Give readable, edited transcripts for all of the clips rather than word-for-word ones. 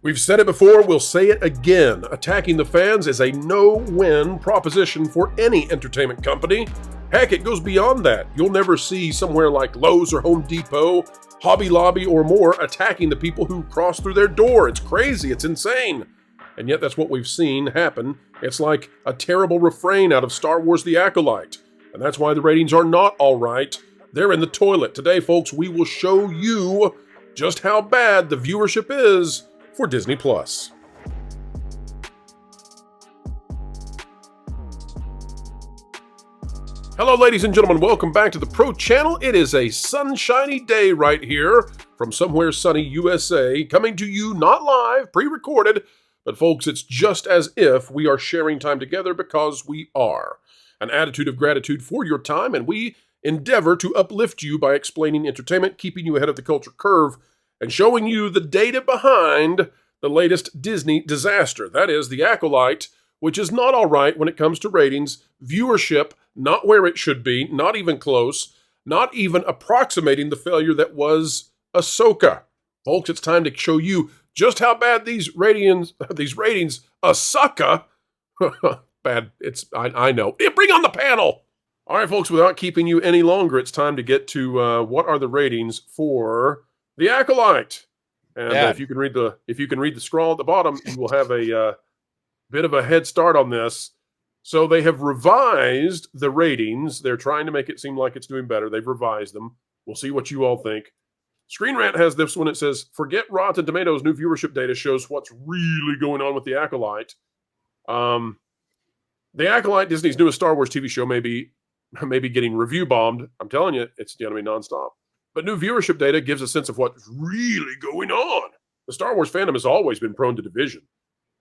We've said it before, we'll say it again. Attacking the fans is a no-win proposition for any entertainment company. Heck, it goes beyond that. You'll never see somewhere like Lowe's or Home Depot, Hobby Lobby, or more attacking the people who cross through their door. It's crazy, it's insane. And yet that's what we've seen happen. It's like a terrible refrain out of Star Wars The Acolyte. And that's why the ratings are not all right. They're in the toilet. Today, folks, we will show you just how bad the viewership is for Disney+. Hello, ladies and gentlemen. Welcome back to the Pro Channel. It is a sunshiny day right here from somewhere sunny USA, coming to you not live, pre-recorded, but folks, it's just as if we are sharing time together because we are. An attitude of gratitude for your time, and we endeavor to uplift you by explaining entertainment, keeping you ahead of the culture curve, and showing you the data behind the latest Disney disaster. That is The Acolyte, which is not all right when it comes to ratings, viewership, not where it should be, not even close, not even approximating the failure that was Ahsoka. Folks, it's time to show you just how bad these ratings, Ahsoka, bad, I know. Bring on the panel! All right, folks, without keeping you any longer, it's time to get to what are the ratings for The Acolyte. And if you can read the scroll at the bottom, you will have a bit of a head start on this. So they have revised the ratings. They're trying to make it seem like it's doing better. They've revised them. We'll see what you all think. Screen Rant has this one. It says, forget Rotten Tomatoes. New viewership data shows what's really going on with The Acolyte. The Acolyte, Disney's newest Star Wars TV show, may be getting review bombed. I'm telling you, it's going to be nonstop. But new viewership data gives a sense of what's really going on. The Star Wars fandom has always been prone to division.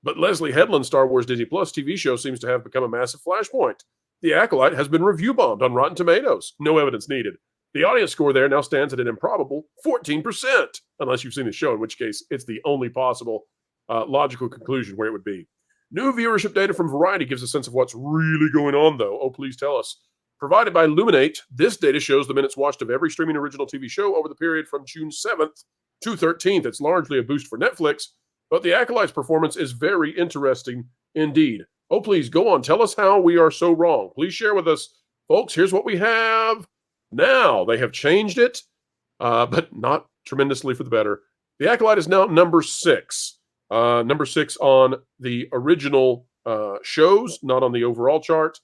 But Leslie Headland's Star Wars Disney Plus TV show seems to have become a massive flashpoint. The Acolyte has been review bombed on Rotten Tomatoes. No evidence needed. The audience score there now stands at an improbable 14%, unless you've seen the show, in which case it's the only possible logical conclusion where it would be. New viewership data from Variety gives a sense of what's really going on, though. Oh, please tell us. Provided by Illuminate, this data shows the minutes watched of every streaming original TV show over the period from June 7th to 13th. It's largely a boost for Netflix, but The Acolyte's performance is very interesting indeed. Oh, please, go on. Tell us how we are so wrong. Please share with us. Folks, here's what we have now. They have changed it, but not tremendously for the better. The Acolyte is now number 6. Number 6 on the original shows, not on the overall chart.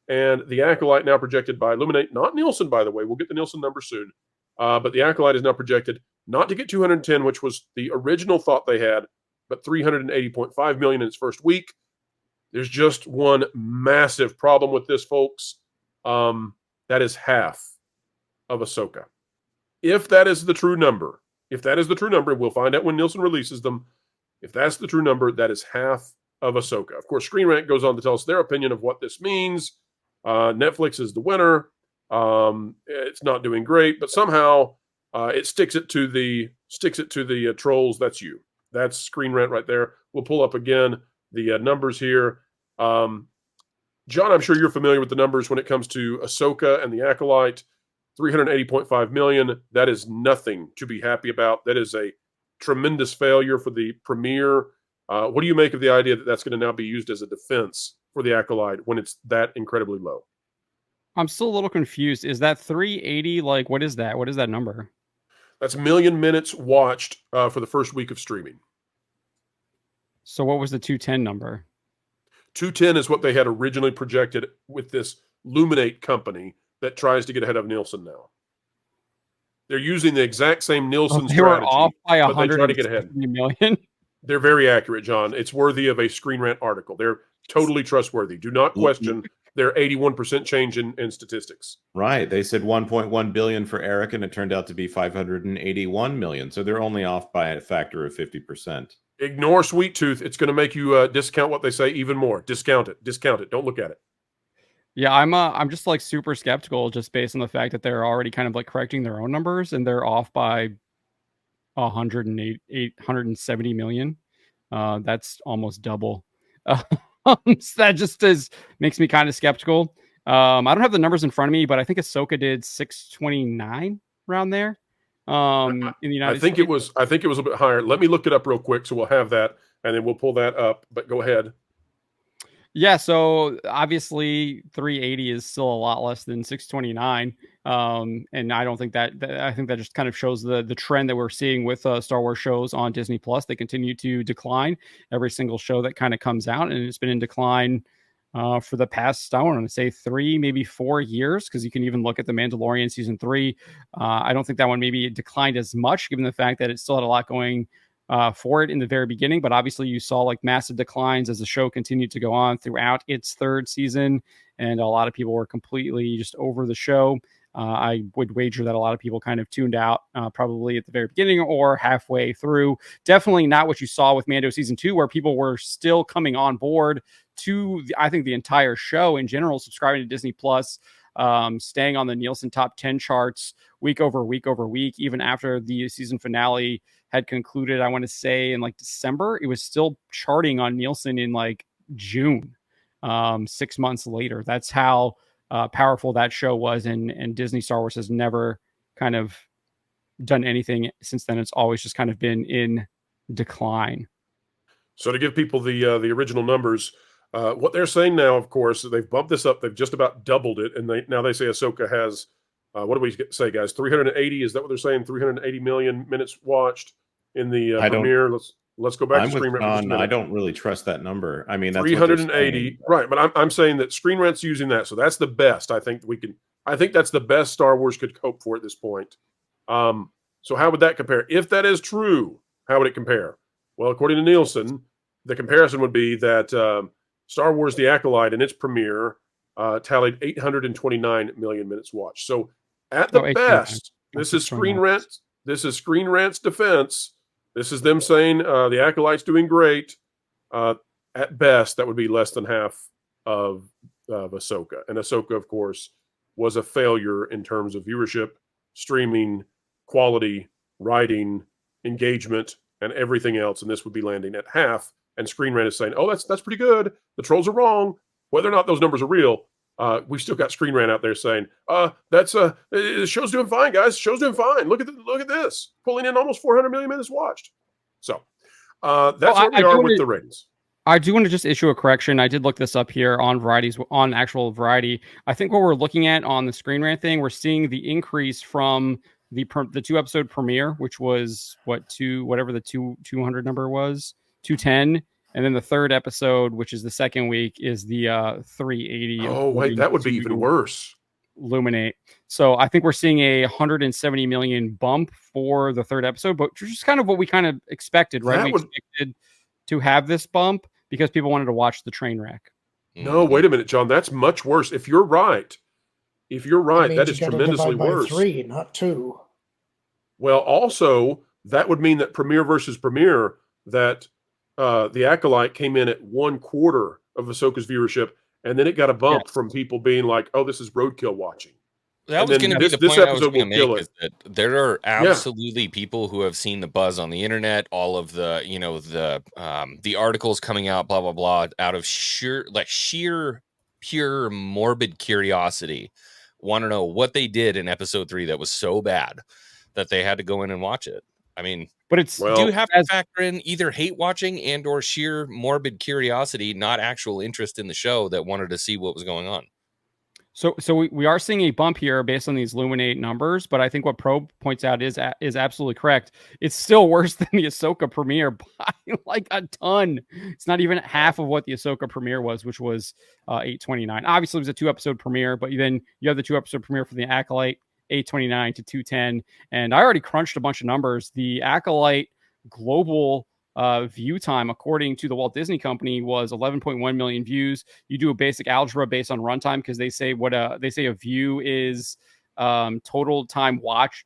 And The Acolyte now projected by Illuminate, not Nielsen, by the way. We'll get the Nielsen number soon. But The Acolyte is now projected not to get 210, which was the original thought they had, but 380.5 million in its first week. There's just one massive problem with this, folks. That is half of Ahsoka. If that is the true number, we'll find out when Nielsen releases them. If that's the true number, that is half of Ahsoka. Of course, Screen Rant goes on to tell us their opinion of what this means. Netflix is the winner. It's not doing great, but somehow it sticks it to the trolls. That's you. That's Screen Rant right there. We'll pull up again the numbers here. John, I'm sure you're familiar with the numbers when it comes to Ahsoka and The Acolyte. 380.5 million. That is nothing to be happy about. That is a tremendous failure for the premiere. What do you make of the idea that that's going to now be used as a defense for The Acolyte when it's that incredibly low? I'm still a little confused. Is that 380? Like, what is that? What is that number? That's million minutes watched for the first week of streaming. So what was the 210 number? 210 is what they had originally projected with this Luminate company that tries to get ahead of Nielsen now. They're using the exact same Nielsen strategy. They were off by but they try to get ahead. Million. They're very accurate, John. It's worthy of a Screen Rant article. They're totally trustworthy. Do not question their 81% change in statistics. Right. They said 1.1 billion for Eric, and it turned out to be 581 million. So they're only off by a factor of 50%. Ignore Sweet Tooth. It's going to make you discount what they say even more. Discount it. Discount it. Don't look at it. Yeah, I'm just like super skeptical just based on the fact that they're already kind of like correcting their own numbers and they're off by 870 million. That's almost double. That just makes me kind of skeptical. I don't have the numbers in front of me, but I think Ahsoka did 629 around there. in the United I think States. I think it was a bit higher. Let me look it up real quick, so we'll have that, and then we'll pull that up. But go ahead. Yeah, so obviously 380 is still a lot less than 629. And I don't think I think that just kind of shows the trend that we're seeing with Star Wars shows on Disney Plus. They continue to decline every single show that kind of comes out, and it's been in decline for the past, I want to say 3, maybe 4 years, because you can even look at The Mandalorian season 3. I don't think that one maybe declined as much, given the fact that it still had a lot going for it in the very beginning, but obviously you saw like massive declines as the show continued to go on throughout its 3rd season, and a lot of people were completely just over the show. I would wager that a lot of people kind of tuned out probably at the very beginning or halfway through. Definitely not what you saw with Mando season 2, where people were still coming on board to I think the entire show in general, subscribing to Disney Plus, staying on the Nielsen top 10 charts week over week over week, even after the season finale had concluded. I want to say in like December, it was still charting on Nielsen in like June, 6 months later. That's how powerful that show was. And Disney Star Wars has never kind of done anything since then. It's always just kind of been in decline. So to give people the original numbers, what they're saying now, of course, they've bumped this up. They've just about doubled it, and now they say Ahsoka has what do we say, guys? 380? Is that what they're saying? 380 million minutes watched in the premiere. Let's go back to Screen Rant. I don't really trust that number. I mean, that's 380, right? But I'm saying that Screen Rant's using that, so that's the best. I think that's the best Star Wars could hope for at this point. So how would that compare? If that is true, how would it compare? Well, according to Nielsen, the comparison would be that Star Wars: The Acolyte in its premiere tallied 829 million minutes watched. So at the best, this is Screen Rant. This is Screen Rant's defense. This is them saying the Acolyte's doing great. At best, that would be less than half of Ahsoka. And Ahsoka, of course, was a failure in terms of viewership, streaming, quality, writing, engagement, and everything else. And this would be landing at half. And Screen Rant is saying, "Oh, that's pretty good. The trolls are wrong." Whether or not those numbers are real, we've still got Screen Rant out there saying, the show's doing fine, guys. Show's doing fine. Look at this, pulling in almost 400 million minutes watched." So that's where we are with the ratings. I do want to just issue a correction. I did look this up here on actual Variety. I think what we're looking at on the Screen Rant thing, we're seeing the increase from the 2-episode premiere, which was whatever the 200 number was, 210. And then the 3rd episode, which is the 2nd week, is the 380. Oh, wait, that would be even worse. Illuminate. So I think we're seeing a 170 million bump for the 3rd episode, but just kind of what we kind of expected, right? We expected to have this bump because people wanted to watch the train wreck. No, wait a minute, John. That's much worse. If you're right, that is tremendously worse. 3, not 2. Well, also, that would mean that premiere versus premiere, that the Acolyte came in at 1/4 of Ahsoka's viewership, and then it got a bump from people being like, "Oh, this is roadkill watching." That was going to be the point I was going to make, is that there are absolutely people who have seen the buzz on the internet, all of the, the articles coming out, blah, blah, blah, out of sheer, pure morbid curiosity, want to know what they did in episode 3 that was so bad that they had to go in and watch it. I mean, but it's do you have to factor in either hate watching and or sheer morbid curiosity, not actual interest in the show, that wanted to see what was going on? So we are seeing a bump here based on these Illuminate numbers, but I think what Probe points out is absolutely correct. It's still worse than the Ahsoka premiere by like a ton. It's not even half of what the Ahsoka premiere was, which was 829. Obviously, it was a 2-episode premiere, but then you have the 2-episode premiere for the Acolyte, 829 to 210. And I already crunched a bunch of numbers. The Acolyte global view time, according to the Walt Disney Company, was 11.1 million views. You do a basic algebra based on runtime, because they say a view is total time watched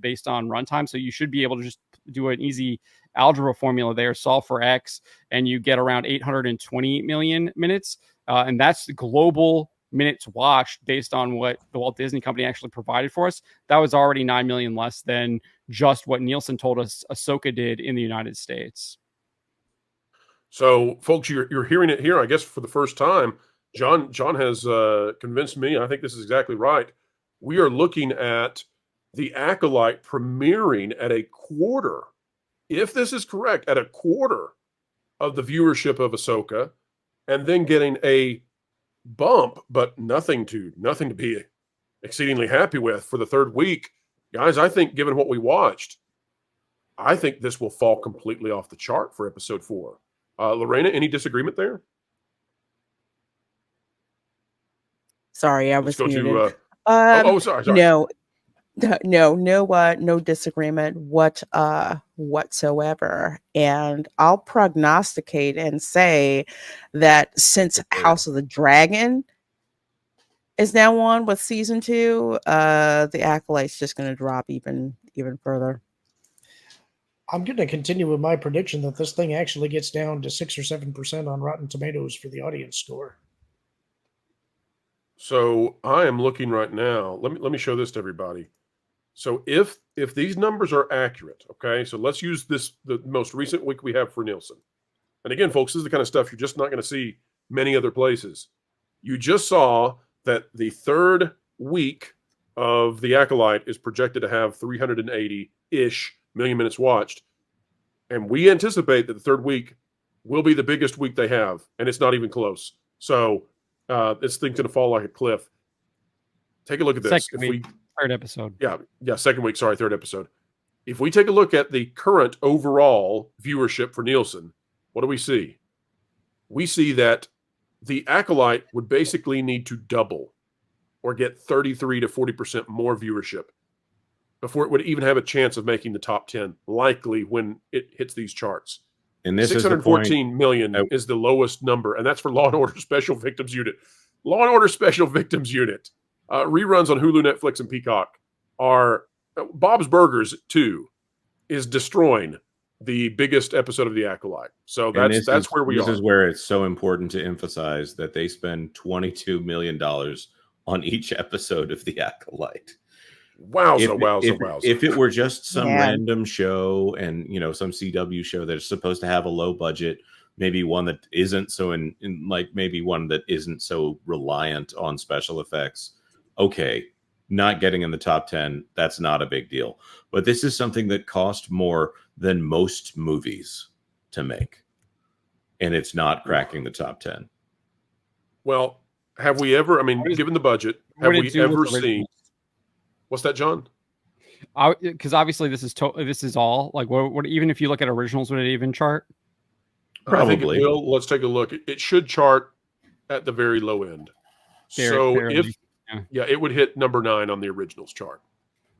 based on runtime. So you should be able to just do an easy algebra formula there, solve for X, and you get around 820 million minutes. And that's the global minutes watched based on what the Walt Disney Company actually provided for us. That was already 9 million less than just what Nielsen told us Ahsoka did in the United States. So, folks, you're hearing it here, I guess, for the first time. John has convinced me. I think this is exactly right. We are looking at the Acolyte premiering at a quarter, if this is correct, at a quarter of the viewership of Ahsoka, and then getting a bump, but nothing to be exceedingly happy with for the third week. Guys, I think given what we watched, I think this will fall completely off the chart for episode 4. Lorena, any disagreement there? Sorry, I was muted. Sorry. No disagreement whatsoever. And I'll prognosticate and say that since House of the Dragon is now on with season 2, the Acolyte's just going to drop even further. I'm going to continue with my prediction that this thing actually gets down to 6 or 7% on Rotten Tomatoes for the audience score. So I am looking right now. Let me show this to everybody. So if these numbers are accurate, okay, so let's use the most recent week we have for Nielsen. And again, folks, this is the kind of stuff you're just not going to see many other places. You just saw that the third week of The Acolyte is projected to have 380-ish million minutes watched. And we anticipate that the third week will be the biggest week they have, and it's not even close. So this thing's going to fall like a cliff. Take a look at this. Third episode. Yeah, second week. Sorry, third episode. If we take a look at the current overall viewership for Nielsen, what do we see? We see that the Acolyte would basically need to double or get 33 to 40% more viewership before it would even have a chance of making the top 10, likely when it hits these charts. And this 614 million is the lowest number, and that's for Law & Order Special Victims Unit. Law & Order Special Victims Unit. Reruns on Hulu, Netflix, and Peacock are Bob's Burgers 2 is destroying the biggest episode of The Acolyte. So that's where we are. This is where it's so important to emphasize that they spend $22 million on each episode of The Acolyte. Wowza. If it were just some random show and, some CW show that's supposed to have a low budget, maybe one that isn't so maybe one that isn't so reliant on special effects. Okay, not getting in the top 10, that's not a big deal. But this is something that cost more than most movies to make. And it's not cracking the top 10. Well, have we ever, given the budget, have we ever seen... What's that, John? Because obviously this is all, like, what even if you look at originals, would it even chart? Probably. I think it will. Let's take a look. It should chart at the very low end. It would hit number 9 on the originals chart,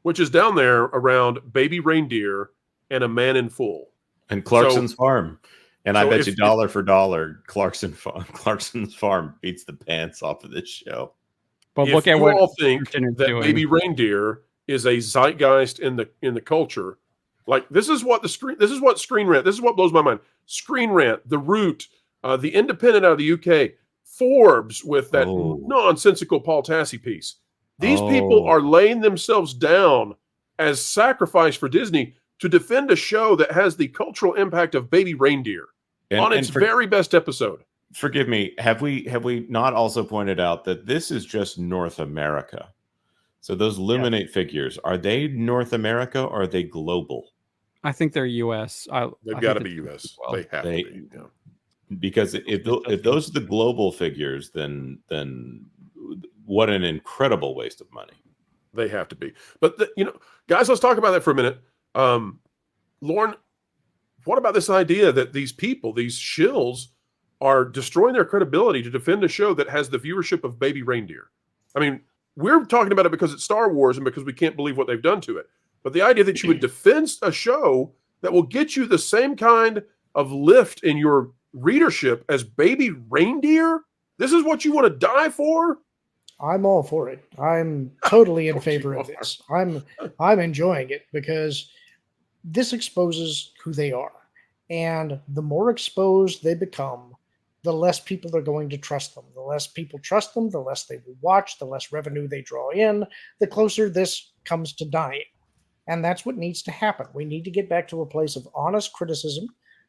which is down there around Baby Reindeer and A Man in Full. And Clarkson's Farm. And I bet you dollar for dollar, Clarkson's Farm beats the pants off of this show. But look at what you all think that Baby Reindeer is a zeitgeist in the culture. Like, this is what Screen Rant, this is what blows my mind. Screen Rant, The Root, The Independent out of the UK, Forbes with that nonsensical Paul Tassi piece. These people are laying themselves down as sacrifice for Disney to defend a show that has the cultural impact of Baby Reindeer on its very best episode. Forgive me. Have we not also pointed out that this is just North America? So those Luminate figures, are they North America or are they global? I think they're U.S. They've got to be U.S. Well. They have to be. Yeah. Because if those are the global figures, then what an incredible waste of money. They have to be. But guys, let's talk about that for a minute. Lauren, what about this idea that these people, these shills, are destroying their credibility to defend a show that has the viewership of Baby Reindeer? We're talking about it because it's Star Wars and because we can't believe what they've done to it. But the idea that you would defend a show that will get you the same kind of lift in your readership as Baby Reindeer, this is what you want to die for? I'm all for it. I'm totally in favor of this. I'm enjoying it because this exposes who they are. And the more exposed they become, the less people are going to trust them. The less people trust them, the less they will watch, the less revenue they draw in, the closer this comes to dying. And that's what needs to happen. We need to get back to a place of honest criticism.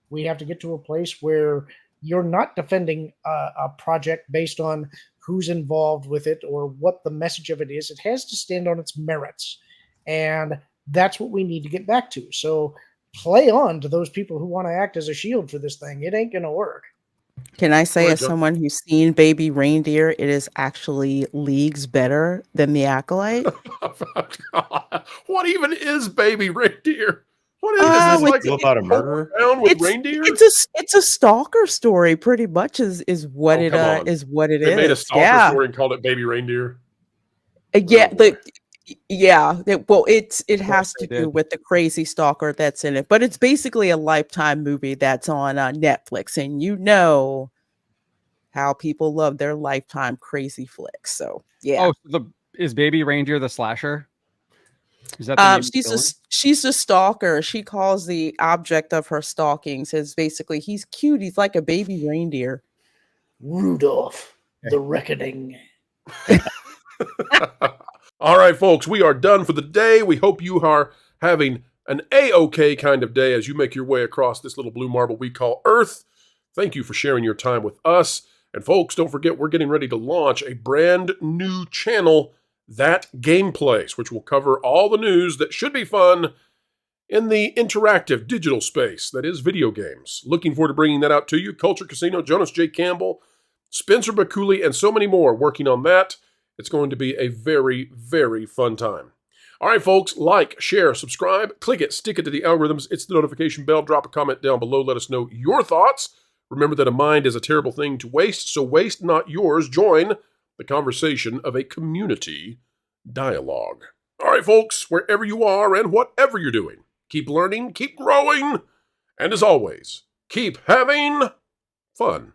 We have to get to a place where you're not defending a project based on who's involved with it or what the message of it is. It has to stand on its merits. And that's what we need to get back to. So play on to those people who want to act as a shield for this thing. It ain't going to work. Can I say, as someone who's seen Baby Reindeer, it is actually leagues better than the Acolyte? What even is Baby Reindeer? What is this? Like about a murderer? With reindeer? It's a stalker story, pretty much is what it is. They made a stalker story and called it Baby Reindeer. It has to do with the crazy stalker that's in it, but it's basically a Lifetime movie that's on Netflix, and you know how people love their Lifetime crazy flicks. So yeah. Oh, is Baby Reindeer the slasher? Is that she's a stalker. She calls the object of her stalking, says basically he's cute. He's like a baby reindeer. Rudolph, the Reckoning. All right, folks, we are done for the day. We hope you are having an A-OK kind of day as you make your way across this little blue marble we call Earth. Thank you for sharing your time with us. And folks, don't forget, we're getting ready to launch a brand new channel, That Gameplays, which will cover all the news that should be fun in the interactive digital space that is video games. Looking forward to bringing that out to you. Culture Casino, Jonas J. Campbell, Spencer Bakuli, and so many more working on that. It's going to be a very, very fun time. All right, folks, like, share, subscribe, click it, stick it to the algorithms, it's the notification bell, drop a comment down below, let us know your thoughts. Remember that a mind is a terrible thing to waste, so waste not yours. Join the conversation of a community dialogue. All right, folks, wherever you are and whatever you're doing, keep learning, keep growing, and as always, keep having fun.